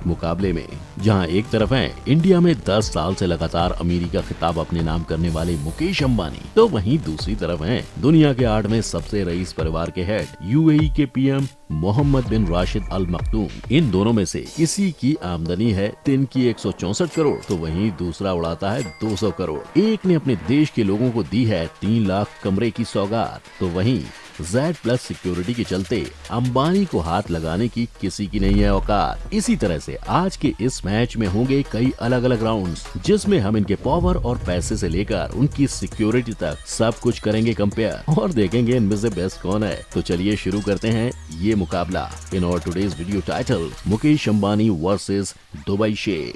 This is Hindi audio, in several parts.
मुकाबले में, जहां एक तरफ है इंडिया में 10 साल से लगातार अमीरी का खिताब अपने नाम करने वाले मुकेश अंबानी, तो वहीं दूसरी तरफ है दुनिया के 8वें सबसे रईस परिवार के हेड यूएई के पीएम मोहम्मद बिन राशिद अल मखदूम। इन दोनों में से किसी की आमदनी है दिन की 164 करोड़, तो वहीं दूसरा उड़ाता है 200 करोड़। एक ने अपने देश के लोगों को दी है 3 लाख कमरे की सौगात, तो वहीं Z+ सिक्योरिटी के चलते अंबानी को हाथ लगाने की किसी की नहीं है औकात। इसी तरह से आज के इस मैच में होंगे कई अलग अलग राउंड्स, जिसमें हम इनके पावर और पैसे से लेकर उनकी सिक्योरिटी तक सब कुछ करेंगे कंपेयर और देखेंगे इनमें से बेस्ट कौन है। तो चलिए शुरू करते हैं ये मुकाबला। इन और today's video title, Mukesh Ambani versus Dubai sheikh.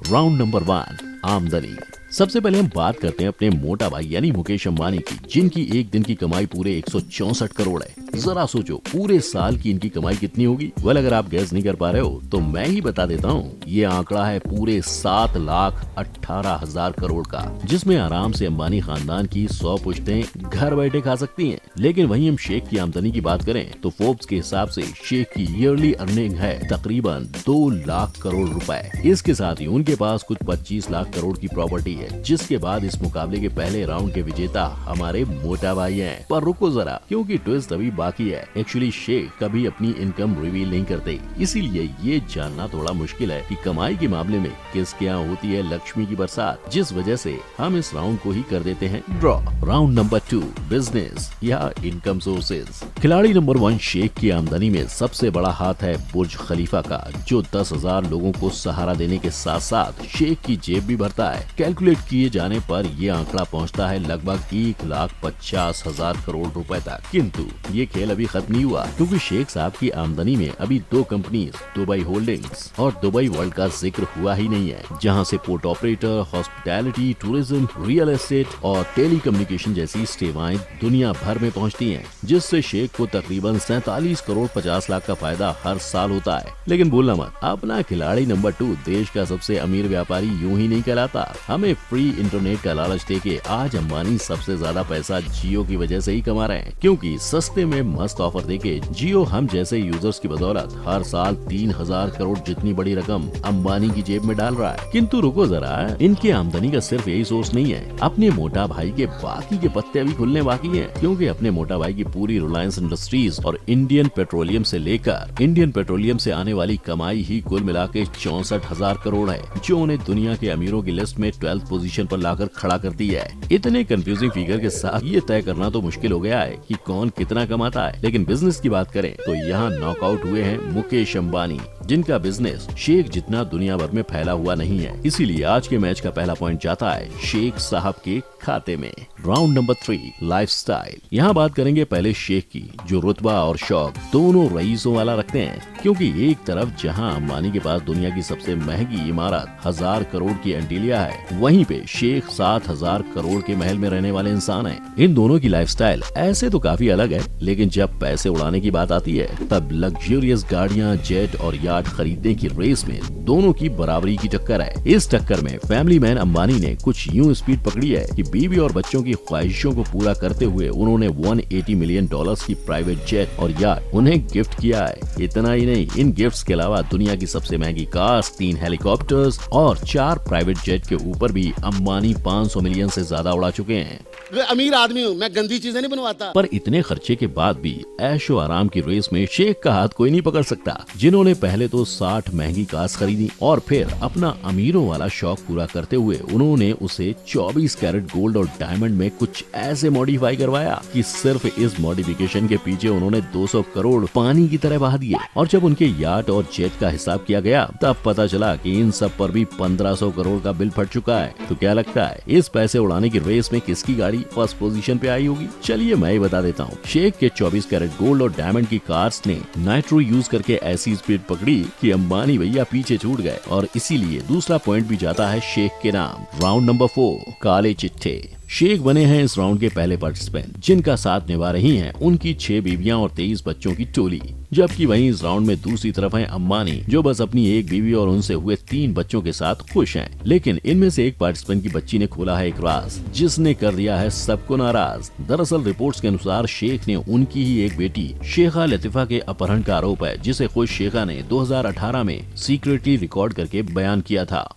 Round number 1, आमदनी। सबसे पहले हम बात करते हैं अपने मोटा भाई यानी मुकेश अंबानी की, जिनकी एक दिन की कमाई पूरे 164 करोड़ है। जरा सोचो पूरे साल की इनकी कमाई कितनी होगी। वेल, अगर आप गैस नहीं कर पा रहे हो तो मैं ही बता देता हूँ। ये आंकड़ा है पूरे 7,18,000 करोड़ का, जिसमें आराम से अंबानी खानदान की 100 पुश्तें घर बैठे खा सकती हैं। लेकिन वहीं हम शेख की आमदनी की बात करें तो फोर्ब्स के हिसाब से शेख की ईयरली अर्निंग है तकरीबन 2 लाख करोड़ रुपए। इसके साथ ही उनके पास कुछ 25 लाख करोड़ की प्रॉपर्टी है, जिसके बाद इस मुकाबले के पहले राउंड के विजेता हमारे मोटा भाई हैं। पर रुको जरा, क्योंकि ट्विस्ट अभी बाकी है। एक्चुअली शेख कभी अपनी इनकम रिवील नहीं करते, इसीलिए ये जानना थोड़ा मुश्किल है कि कमाई के मामले में किसके यहाँ होती है लक्ष्मी की बरसात, जिस वजह से हम इस राउंड को ही कर देते हैं ड्रॉ। राउंड नंबर 2, बिजनेस या इनकम सोर्सेज। खिलाड़ी नंबर 1 शेख की आमदनी में सबसे बड़ा हाथ है बुर्ज खलीफा का, जो 10,000 लोगों को सहारा देने के साथ साथ शेख की जेब भी भरता है। कैलकुलेट किए जाने पर ये आंकड़ा पहुंचता है लगभग 1,50,000 करोड़ रुपए तक। किंतु ये खेल अभी खत्म नहीं हुआ, क्योंकि शेख साहब की आमदनी में अभी 2 कंपनीज दुबई होल्डिंग्स और दुबई वर्ल्ड का जिक्र हुआ ही नहीं है, जहां से port operator, hospitality, tourism, real estate और टेलीकम्युनिकेशन जैसी सेवाएं दुनिया भर में पहुंचती हैं, जिससे शेख को तकरीबन 47 करोड़ 50 लाख का फायदा हर साल होता है। लेकिन भूलना मत, अपना खिलाड़ी नंबर 2 देश का सबसे अमीर व्यापारी यूं ही नहीं कहलाता। हमें फ्री इंटरनेट का लालच देके आज अंबानी सबसे ज्यादा पैसा जियो की वजह से ही कमा रहे हैं, क्योंकि सस्ते में मस्त ऑफर देके जियो हम जैसे यूजर्स की बदौलत हर साल 3,000 करोड़ जितनी बड़ी रकम अंबानी की जेब में डाल रहा है। किंतु रुको जरा, इनकी आमदनी का सिर्फ यही सोर्स नहीं है। अपने मोटा भाई के बाकी के पत्ते अभी खुलने बाकी हैं, क्योंकि अपने मोटा भाई की पूरी रिलायंस इंडस्ट्रीज और इंडियन पेट्रोलियम से लेकर इंडियन पेट्रोलियम से आने वाली कमाई ही कुल मिला के 64,000 करोड़ है, जो उन्हें दुनिया के अमीरों की लिस्ट में 12th पोजीशन पर लाकर खड़ा कर दिया है। इतने कंफ्यूजिंग फिगर के साथ ये तय करना तो मुश्किल हो गया है कि कौन कितना कमाता है। लेकिन बिजनेस की बात करें तो यहाँ नॉकआउट हुए हैं मुकेश अंबानी, जिनका बिजनेस शेख जितना दुनिया भर में फैला हुआ नहीं है। इसीलिए आज के मैच का पहला पॉइंट जाता है शेख साहब के खाते में। Round number 3, lifestyle. यहाँ बात करेंगे पहले शेख की, जो रुतबा और शौक दोनों रईसों वाला रखते हैं, क्योंकि एक तरफ जहाँ अंबानी के पास दुनिया की सबसे महंगी इमारत 1000 करोड़ की एंटीलिया है, वहीं पे शेख 7,000 करोड़ के महल में रहने वाले इंसान हैं। इन दोनों की लाइफस्टाइल ऐसे तो काफी अलग है, लेकिन जब पैसे उड़ाने की बात आती है तब लग्जरियस गाड़ियां, जेट और यार्ड खरीदने की रेस में दोनों की बराबरी की टक्कर है। इस टक्कर में फैमिली मैन अंबानी ने कुछ यूं स्पीड पकड़ी है कि बीवी और बच्चों की ख्वाहिशों को पूरा करते हुए उन्होंने $180 मिलियन की प्राइवेट जेट और यार्ड उन्हें गिफ्ट किया है। इतना ही नहीं, इन गिफ्ट्स के अलावा दुनिया की सबसे महंगी कार्स, 3 हेलीकॉप्टर्स और 4 प्राइवेट जेट के ऊपर भी अंबानी 500 मिलियन से ज्यादा उड़ा चुके हैं। अमीर आदमी हूँ, मैं गंदी चीजें नहीं बनवाता। पर इतने खर्चे के बाद भी ऐशो आराम की रेस में शेख का हाथ कोई नहीं पकड़ सकता, जिन्होंने पहले तो 60 महंगी कार्स खरीदी और फिर अपना अमीरों वाला शौक पूरा करते हुए उन्होंने उसे 24 कैरेट गोल्ड और डायमंड में कुछ ऐसे मॉडिफाई करवाया कि सिर्फ इस मॉडिफिकेशन के पीछे उन्होंने 200 करोड़ पानी की तरह बहा दिए। और जब उनके यार्ड और जेट का हिसाब किया गया तब पता चला कि इन सब पर भी 1500 करोड़ का बिल फट चुका है। तो क्या लगता है इस पैसे उड़ाने की रेस में किसकी गाड़ी फर्स्ट पोजीशन पे आई होगी? चलिए मैं ही बता देता हूँ। शेख के 24 कैरेट गोल्ड और डायमंड की कार्स ने नाइट्रो यूज करके ऐसी स्पीड पकड़ी कि अंबानी भैया पीछे छूट गए और इसीलिए दूसरा पॉइंट भी जाता है शेख के नाम। राउंड नंबर 4, काले चिट्ठे। शेख बने हैं इस राउंड के पहले पार्टिसिपेंट, जिनका साथ निभा रही हैं उनकी 6 बीवियां और 23 बच्चों की टोली। जबकि वहीं इस राउंड में दूसरी तरफ हैं अंबानी, जो बस अपनी एक बीवी और उनसे हुए 3 बच्चों के साथ खुश हैं। लेकिन इनमें से एक पार्टिसिपेंट की बच्ची ने खोला है एक राज, जिसने कर दिया है सबको नाराज। दरअसल रिपोर्ट्स के अनुसार शेख ने उनकी ही एक बेटी शेखा लतीफा के अपहरण का आरोप है, जिसे खुद शेखा ने 2018 में सीक्रेटली रिकॉर्ड करके बयान किया था।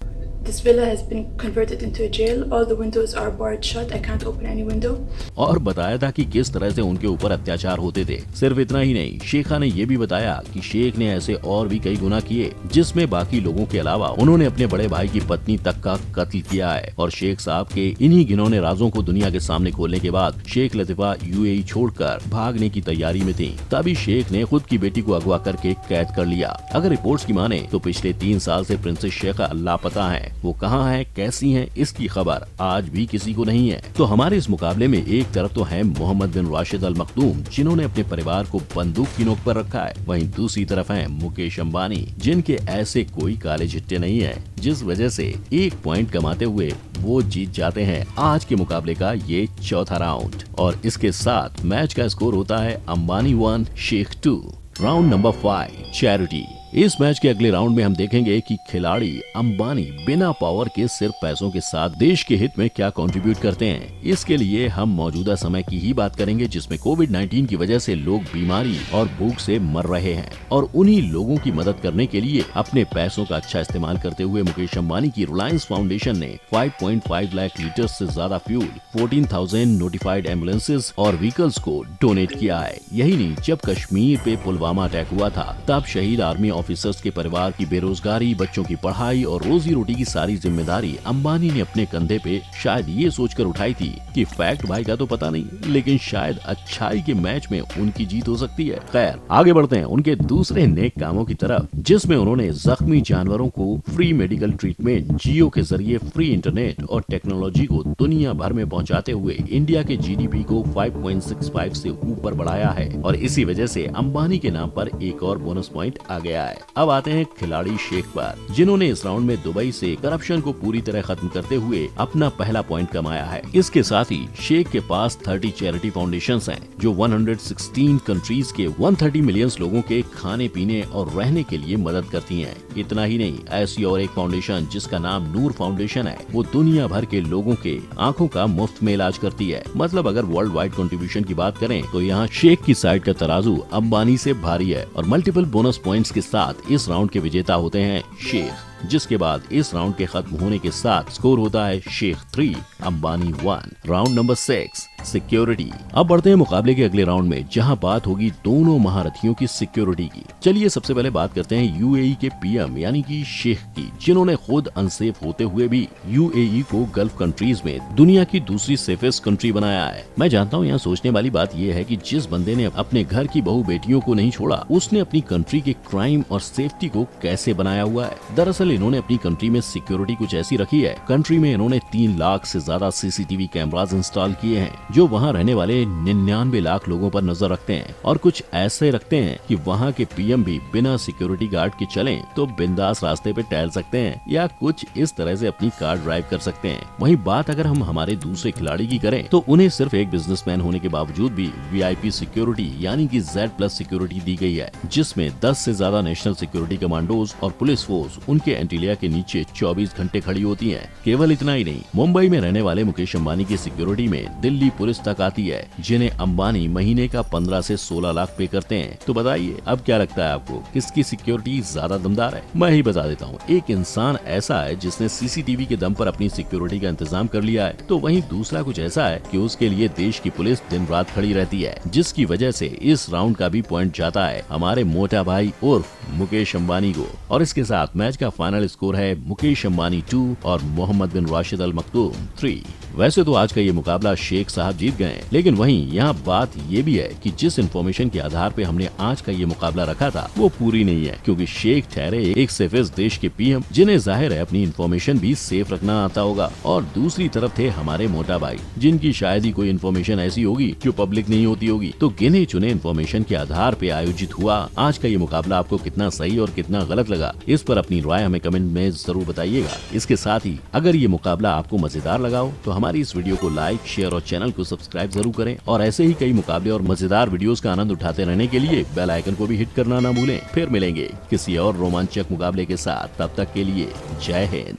This villa has been converted into a jail. All the windows are barred shut. I can't open any window. और बताया था कि किस तरह से उनके ऊपर अत्याचार होते थे। सिर्फ इतना ही नहीं, शेखा ने ये भी बताया कि शेख ने ऐसे और भी कई गुनाह किए, जिसमें बाकी लोगों के अलावा उन्होंने अपने बड़े भाई की पत्नी तक का कत्ल किया है। और शेख साहब के इन्हीं घिनौने राजों को दुनिया के सामने खोलने के बाद शेख लतीफा यूएई छोड़कर भागने की तैयारी में थी। तभी शेख ने खुद की बेटी को अगवा करके कैद कर लिया। अगर रिपोर्ट्स की माने तो पिछले 3 साल से प्रिंसेस शेखा लापता है। वो कहाँ है, कैसी हैं, इसकी खबर आज भी किसी को नहीं है। तो हमारे इस मुकाबले में एक तरफ तो है मोहम्मद बिन राशिद अल मखदूम, जिन्होंने अपने परिवार को बंदूक की नोक पर रखा है। वहीं दूसरी तरफ है मुकेश अंबानी, जिनके ऐसे कोई काले चिट्टे नहीं है, जिस वजह से 1 पॉइंट कमाते हुए वो जीत जाते हैं आज के मुकाबले का ये चौथा राउंड। और इसके साथ मैच का स्कोर होता है Ambani 1 sheikh 2। Round number 5 charity. इस मैच के अगले राउंड में हम देखेंगे कि खिलाड़ी अंबानी बिना पावर के सिर्फ पैसों के साथ देश के हित में क्या कंट्रीब्यूट करते हैं। इसके लिए हम मौजूदा समय की ही बात करेंगे, जिसमें कोविड-19 की वजह से लोग बीमारी और भूख से मर रहे हैं। और उन्हीं लोगों की मदद करने के लिए अपने पैसों का अच्छा इस्तेमाल करते हुए मुकेश अंबानी की रिलायंस फाउंडेशन ने 5.5 लाख लीटर से ज्यादा फ्यूल, 14,000 नोटिफाइड एम्बुलेंसेज और व्हीकल्स को डोनेट किया है। यही नहीं, जब कश्मीर पे पुलवामा अटैक हुआ था, तब शहीद आर्मी ऑफिसर्स के परिवार की बेरोजगारी, बच्चों की पढ़ाई और रोजी रोटी की सारी जिम्मेदारी अंबानी ने अपने कंधे पे शायद ये सोचकर उठाई थी कि फैक्ट भाई का तो पता नहीं, लेकिन शायद अच्छाई के मैच में उनकी जीत हो सकती है। खैर, आगे बढ़ते हैं उनके दूसरे नेक कामों की तरफ, जिसमें उन्होंने जख्मी जानवरों को फ्री मेडिकल ट्रीटमेंट, जियो के जरिए फ्री इंटरनेट और टेक्नोलॉजी को दुनिया भर में पहुंचाते हुए इंडिया के जीडीपी को 5.65 से ऊपर बढ़ाया है। और इसी वजह से अंबानी के नाम पर एक और बोनस पॉइंट आ गया है। अब आते हैं खिलाड़ी शेख पर, जिन्होंने इस राउंड में दुबई से करप्शन को पूरी तरह खत्म करते हुए अपना पहला पॉइंट कमाया है। इसके साथ ही शेख के पास 30 चैरिटी फाउंडेशंस हैं, जो 116 कंट्रीज के 130 मिलियन लोगों के खाने पीने और रहने के लिए मदद करती हैं। इतना ही नहीं, ऐसी और एक फाउंडेशन जिसका नाम नूर फाउंडेशन है, वो दुनिया भर के लोगों के आंखों का मुफ्त में इलाज करती है। मतलब अगर वर्ल्ड वाइड कंट्रीब्यूशन की बात करें तो यहाँ शेख की साइड का तराजू अंबानी से भारी है। और मल्टीपल बोनस पॉइंट्स के साथ इस राउंड के विजेता होते हैं शेख, जिसके बाद इस राउंड के खत्म होने के साथ स्कोर होता है sheikh 3 Ambani 1। Round number 6 security. अब बढ़ते हैं मुकाबले के अगले राउंड में, जहां बात होगी दोनों महारथियों की सिक्योरिटी की। चलिए सबसे पहले बात करते हैं यूएई के पीएम यानी कि शेख की, जिन्होंने खुद अनसेफ होते हुए भी यूएई को गल्फ कंट्रीज में दुनिया की दूसरी सेफेस्ट कंट्री बनाया है। मैं जानता हूँ यहाँ सोचने वाली बात यह है कि जिस बंदे ने अपने घर की बहू बेटियों को नहीं छोड़ा, उसने अपनी कंट्री के क्राइम और सेफ्टी को कैसे बनाया हुआ है। दरअसल इन्होंने अपनी कंट्री में सिक्योरिटी कुछ ऐसी रखी है। कंट्री में इन्होंने 3 लाख से ज्यादा सीसीटीवी कैमरास इंस्टॉल किए हैं, जो वहाँ रहने वाले 99 लाख लोगों पर नजर रखते हैं। और कुछ ऐसे रखते हैं कि वहाँ के पीएम भी बिना सिक्योरिटी गार्ड के चलें तो बिंदास रास्ते पे टहल सकते हैं, या कुछ इस तरह से अपनी कार ड्राइव कर सकते हैं। वहीं बात अगर हम हमारे दूसरे खिलाड़ी की करें तो उन्हें सिर्फ एक बिजनेसमैन होने के बावजूद भी वीआईपी सिक्योरिटी यानी कि Z+ सिक्योरिटी दी गई है, जिसमें 10 से ज्यादा नेशनल सिक्योरिटी कमांडोज और पुलिस फोर्स उनके एंटीलिया के नीचे 24 घंटे खड़ी होती है। केवल इतना ही नहीं, मुंबई में रहने वाले मुकेश अंबानी की सिक्योरिटी में दिल्ली पुलिस तक आती है, जिन्हें अंबानी महीने का 15 से 16 लाख पे करते हैं। तो बताइए अब क्या लगता है आपको, किसकी सिक्योरिटी ज्यादा दमदार है? मैं ही बता देता हूँ। एक इंसान ऐसा है जिसने सीसीटीवी के दम पर अपनी सिक्योरिटी का इंतजाम कर लिया है, तो वहीं दूसरा कुछ ऐसा है कि उसके लिए देश की पुलिस दिन रात खड़ी रहती है, जिसकी वजह से इस राउंड का भी पॉइंट जाता है हमारे मोटा भाई उर्फ मुकेश अंबानी को। और इसके साथ मैच का फाइनल स्कोर है मुकेश अंबानी 2 और मोहम्मद बिन राशिद अल मखदूम 3। वैसे तो आज का ये मुकाबला शेख साहब जीत गए, लेकिन वहीं यहाँ बात ये भी है कि जिस इन्फॉर्मेशन के आधार पे हमने आज का ये मुकाबला रखा था वो पूरी नहीं है, क्योंकि शेख ठहरे एक सेफेस्ट देश के पीएम, जिन्हें जाहिर है अपनी इन्फॉर्मेशन भी सेफ रखना आता होगा। और दूसरी तरफ थे हमारे मोटा भाई, जिनकी शायद ही कोई इन्फॉर्मेशन ऐसी होगी जो पब्लिक नहीं होती होगी। तो गिने चुने इन्फॉर्मेशन के आधार पे आयोजित हुआ आज का ये मुकाबला आपको कितना सही और कितना गलत लगा, इस पर अपनी राय हमें हमें कमेंट में जरूर बताइएगा। इसके साथ ही अगर ये मुकाबला आपको मजेदार लगा हो तो हमारी इस वीडियो को लाइक, शेयर और चैनल को सब्सक्राइब जरूर करें और ऐसे ही कई मुकाबले और मजेदार वीडियोस का आनंद उठाते रहने के लिए बेल आइकन को भी हिट करना ना भूलें। फिर मिलेंगे किसी और रोमांचक मुकाबले के साथ, तब तक के लिए जय हिंद।